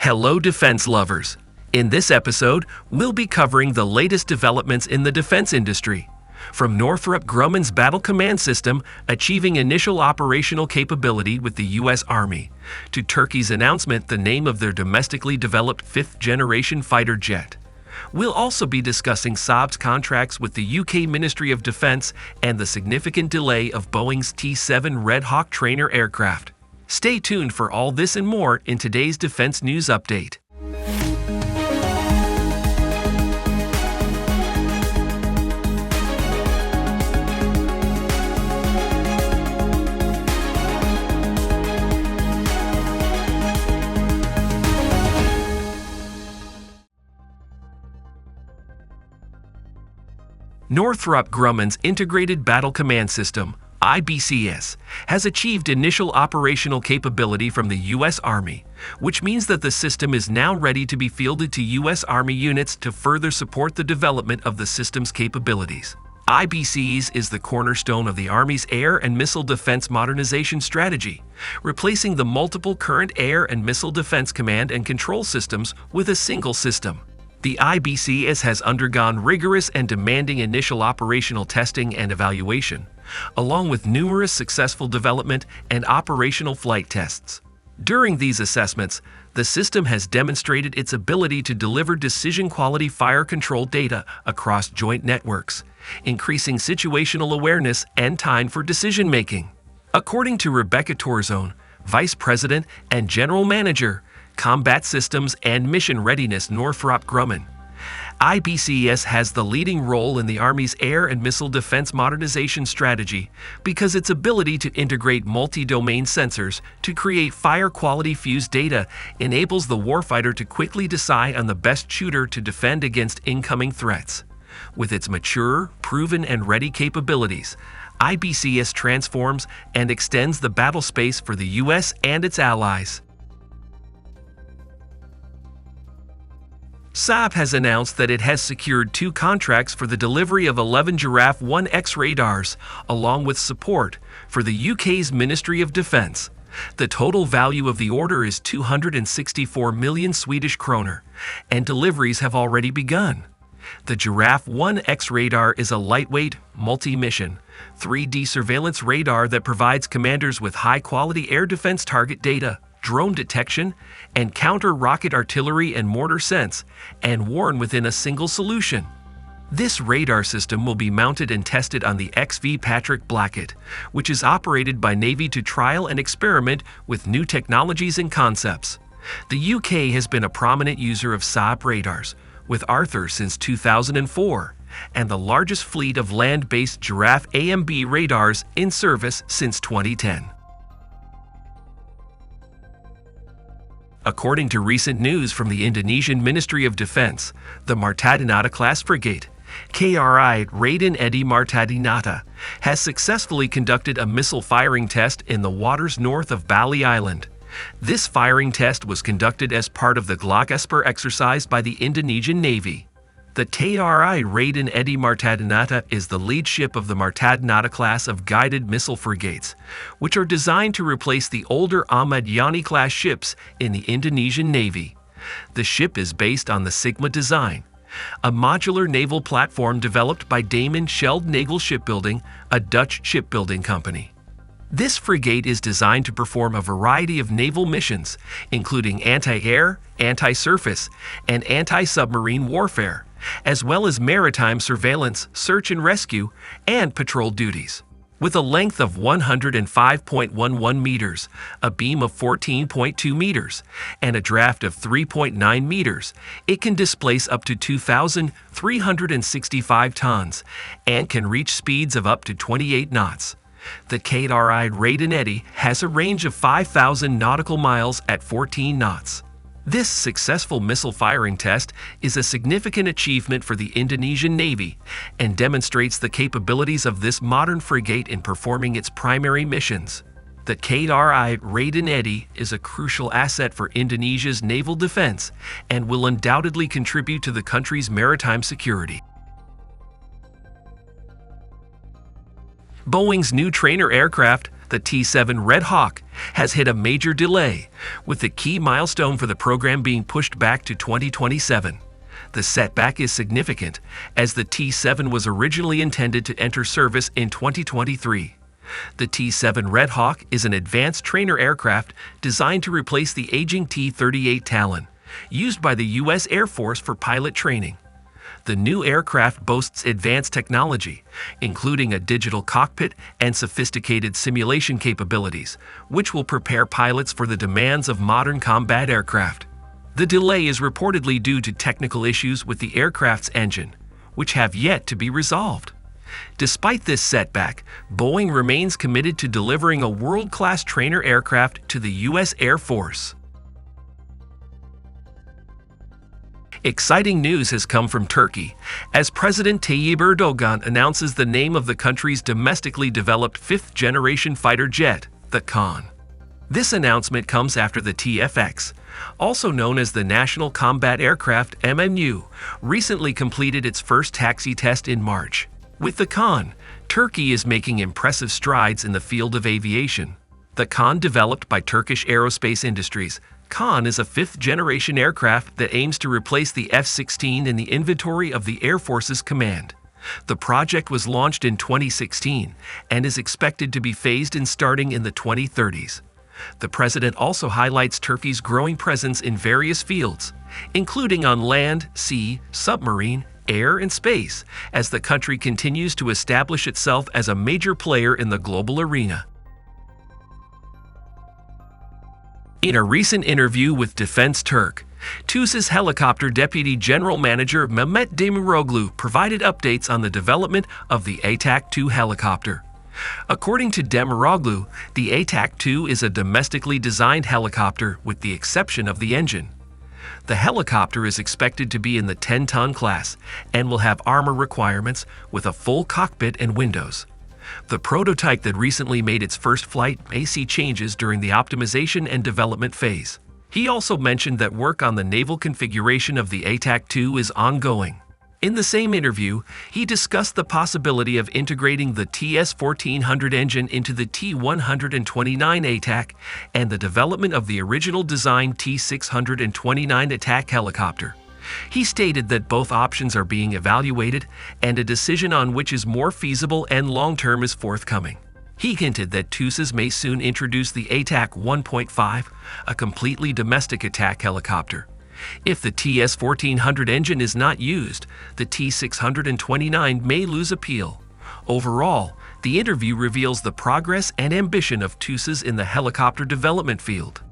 Hello, defense lovers. In this episode, we'll be covering the latest developments in the defense industry. From Northrop Grumman's Battle Command System achieving initial operational capability with the U.S. Army, to Turkey's announcement the name of their domestically developed fifth-generation fighter jet. We'll also be discussing Saab's contracts with the UK Ministry of Defense and the significant delay of Boeing's T-7 Red Hawk trainer aircraft. Stay tuned for all this and more in today's Defense News Update. Northrop Grumman's Integrated Battle Command System, IBCS, has achieved initial operational capability from the U.S. Army, which means that the system is now ready to be fielded to U.S. Army units to further support the development of the system's capabilities. IBCS is the cornerstone of the Army's air and missile defense modernization strategy, replacing the multiple current air and missile defense command and control systems with a single system. The IBCS has undergone rigorous and demanding initial operational testing and evaluation, along with numerous successful development and operational flight tests. During these assessments, the system has demonstrated its ability to deliver decision-quality fire control data across joint networks, increasing situational awareness and time for decision-making. According to Rebecca Torzone, Vice President and General Manager, Combat Systems and Mission Readiness, Northrop Grumman, IBCS has the leading role in the Army's air and missile defense modernization strategy because its ability to integrate multi-domain sensors to create fire-quality fused data enables the warfighter to quickly decide on the best shooter to defend against incoming threats. With its mature, proven, and ready capabilities, IBCS transforms and extends the battle space for the U.S. and its allies. Saab has announced that it has secured 2 contracts for the delivery of 11 Giraffe 1X radars, along with support for the UK's Ministry of Defence. The total value of the order is 264 million Swedish kroner, and deliveries have already begun. The Giraffe 1X radar is a lightweight, multi-mission, 3D surveillance radar that provides commanders with high-quality air defense target data, drone detection, and counter-rocket artillery and mortar sense, and worn within a single solution. This radar system will be mounted and tested on the XV Patrick Blackett, which is operated by Navy to trial and experiment with new technologies and concepts. The UK has been a prominent user of Saab radars, with Arthur since 2004, and the largest fleet of land-based Giraffe AMB radars in service since 2010. According to recent news from the Indonesian Ministry of Defense, the Martadinata-Class Frigate, KRI Raden Edi Martadinata, has successfully conducted a missile firing test in the waters north of Bali Island. This firing test was conducted as part of the Glocesper exercise by the Indonesian Navy. The KRI Raden Edi Martadinata is the lead ship of the Martadinata-class of guided missile frigates, which are designed to replace the older Ahmad Yani-class ships in the Indonesian Navy. The ship is based on the Sigma design, a modular naval platform developed by Damen Scheld Nagel Shipbuilding, a Dutch shipbuilding company. This frigate is designed to perform a variety of naval missions, including anti-air, anti-surface, and anti-submarine warfare, as well as maritime surveillance, search and rescue, and patrol duties. With a length of 105.11 meters, a beam of 14.2 meters, and a draft of 3.9 meters, it can displace up to 2,365 tons and can reach speeds of up to 28 knots. The KRI Raden Edi has a range of 5,000 nautical miles at 14 knots. This successful missile firing test is a significant achievement for the Indonesian Navy and demonstrates the capabilities of this modern frigate in performing its primary missions. The KRI Raden Edi is a crucial asset for Indonesia's naval defense and will undoubtedly contribute to the country's maritime security. Boeing's new trainer aircraft, The T-7 Red Hawk has hit a major delay, with the key milestone for the program being pushed back to 2027. The setback is significant, as the T-7 was originally intended to enter service in 2023. The T-7 Red Hawk is an advanced trainer aircraft designed to replace the aging T-38 Talon, used by the U.S. Air Force for pilot training. The new aircraft boasts advanced technology, including a digital cockpit and sophisticated simulation capabilities, which will prepare pilots for the demands of modern combat aircraft. The delay is reportedly due to technical issues with the aircraft's engine, which have yet to be resolved. Despite this setback, Boeing remains committed to delivering a world-class trainer aircraft to the U.S. Air Force. Exciting news has come from Turkey, as President Tayyip Erdogan announces the name of the country's domestically developed fifth-generation fighter jet, the KAAN. This announcement comes after the TFX, also known as the National Combat Aircraft MMU, recently completed its first taxi test in March. With the KAAN, Turkey is making impressive strides in the field of aviation. The KAAN, developed by Turkish Aerospace Industries, KAAN is a fifth-generation aircraft that aims to replace the F-16 in the inventory of the Air Force's command. The project was launched in 2016 and is expected to be phased in starting in the 2030s. The president also highlights Turkey's growing presence in various fields, including on land, sea, submarine, air, and space, as the country continues to establish itself as a major player in the global arena. In a recent interview with Defense Turk, TUSA's helicopter deputy general manager Mehmet Demiroglu provided updates on the development of the ATAK-2 helicopter. According to Demiroglu, the ATAK-2 is a domestically designed helicopter with the exception of the engine. The helicopter is expected to be in the 10-ton class and will have armor requirements with a full cockpit and windows. The prototype that recently made its first flight may see changes during the optimization and development phase. He also mentioned that work on the naval configuration of the ATAK-2 is ongoing. In the same interview, he discussed the possibility of integrating the TS-1400 engine into the T-129 ATAK and the development of the original design T-629 ATAK helicopter. He stated that both options are being evaluated and a decision on which is more feasible and long-term is forthcoming. He hinted that TUSAS may soon introduce the ATAK 1.5, a completely domestic attack helicopter. If the TS-1400 engine is not used, the T-629 may lose appeal. Overall, the interview reveals the progress and ambition of TUSAS in the helicopter development field.